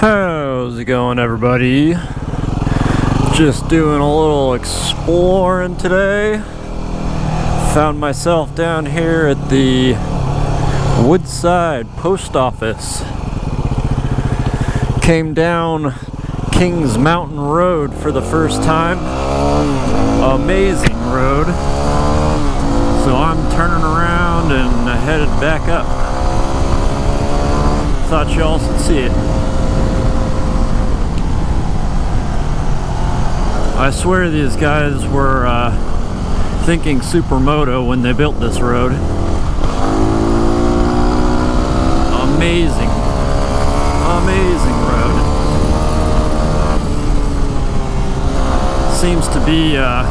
How's it going, everybody? Just doing a little exploring today. Found myself down here at the Woodside post office. Came down Kings Mountain Road for the first time. Amazing road. So I'm turning around and headed back up. Thought y'all should see it. I swear these guys were thinking Supermoto when they built this road. Amazing, amazing road. Seems to be a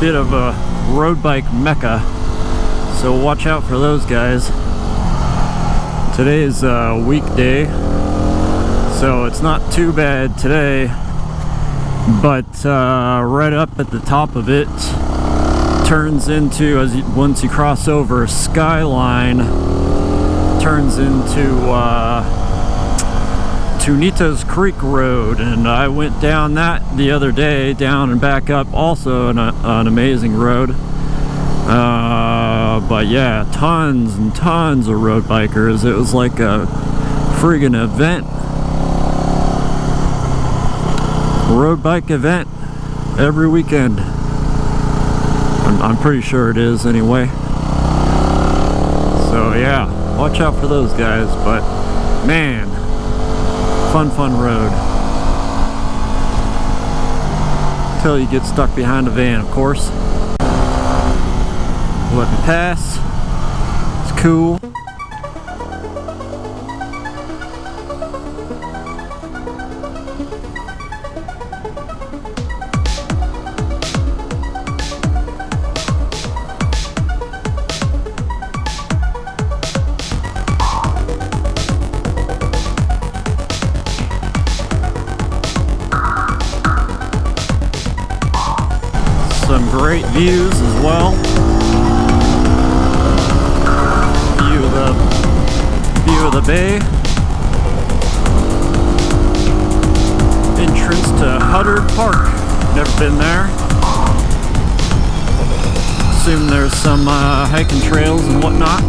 bit of a road bike mecca, so watch out for those guys. Today's a weekday, so it's not too bad today. But right up at the top of it turns into, once you cross over Skyline, turns into Tunitas Creek Road, and I went down that the other day, down and back up, also an amazing road. But yeah, tons and tons of road bikers. It was like a friggin' event. Road bike event every weekend. I'm pretty sure it is anyway. So yeah, watch out for those guys. But man, fun road. Till you get stuck behind a van, of course. Let me pass. It's cool. Some great views as well. View of the bay. Entrance to Huddard Park. Never been there. Assume there's some hiking trails and whatnot.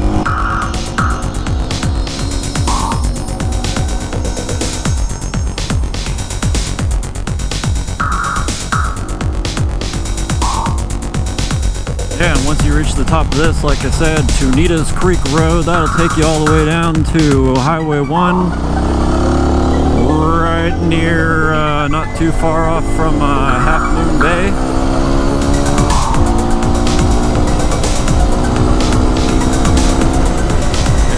Yeah, and once you reach the top of this, like I said, Tunitas Creek Road, that'll take you all the way down to Highway 1, right near, not too far off from Half Moon Bay.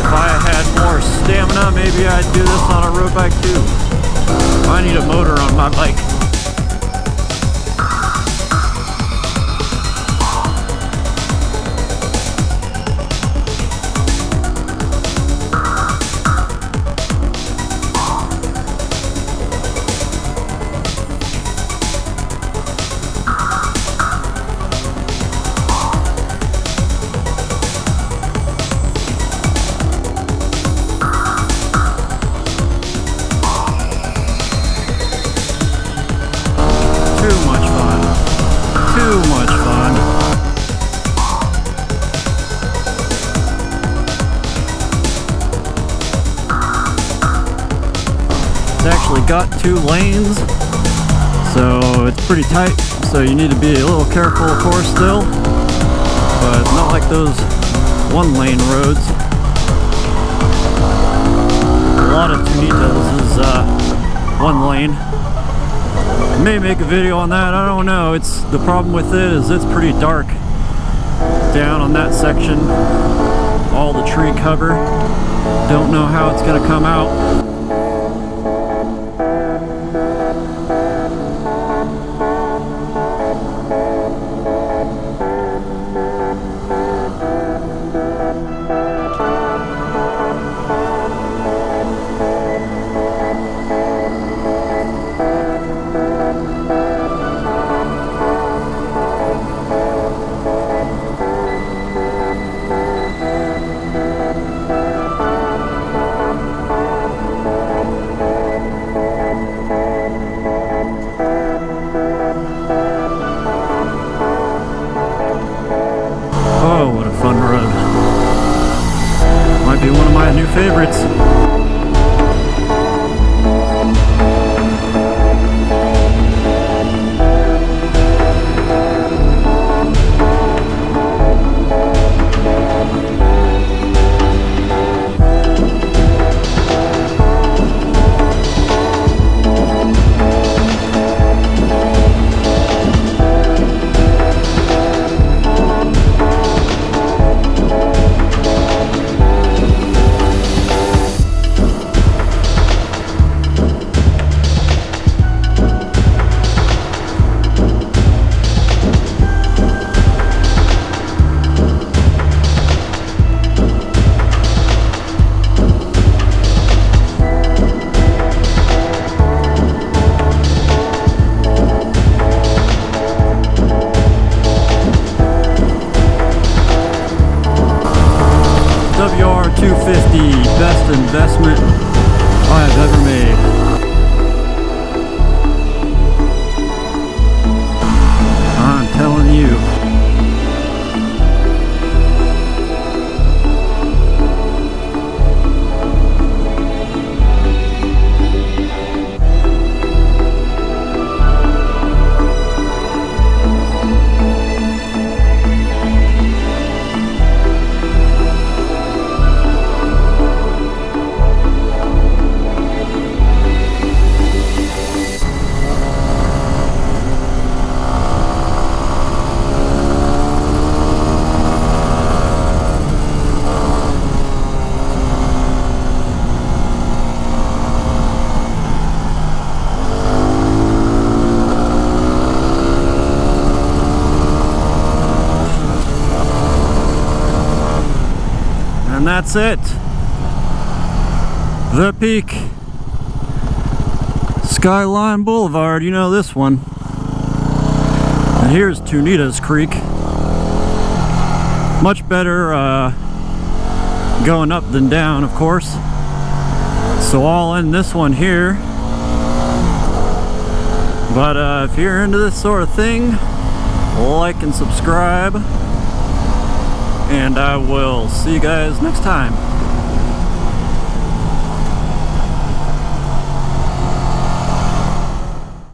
If I had more stamina, maybe I'd do this on a road bike too. I need a motor on my bike. Too much fun. It's actually got 2 lanes, so it's pretty tight, so you need to be a little careful, of course, still, but not like those 1-lane roads. A lot of Tunitas is 1 lane. May make a video on that, I don't know. It's the problem with it is it's pretty dark down on that section. All the tree cover. Don't know how it's gonna come out. favorites. WR250, best investment I've ever made. I'm telling you. And that's it. The Peak. Skyline Boulevard, you know this one. And here's Tunitas Creek. Much better going up than down, of course. So I'll end this one here. But if you're into this sort of thing, like and subscribe. And I will see you guys next time.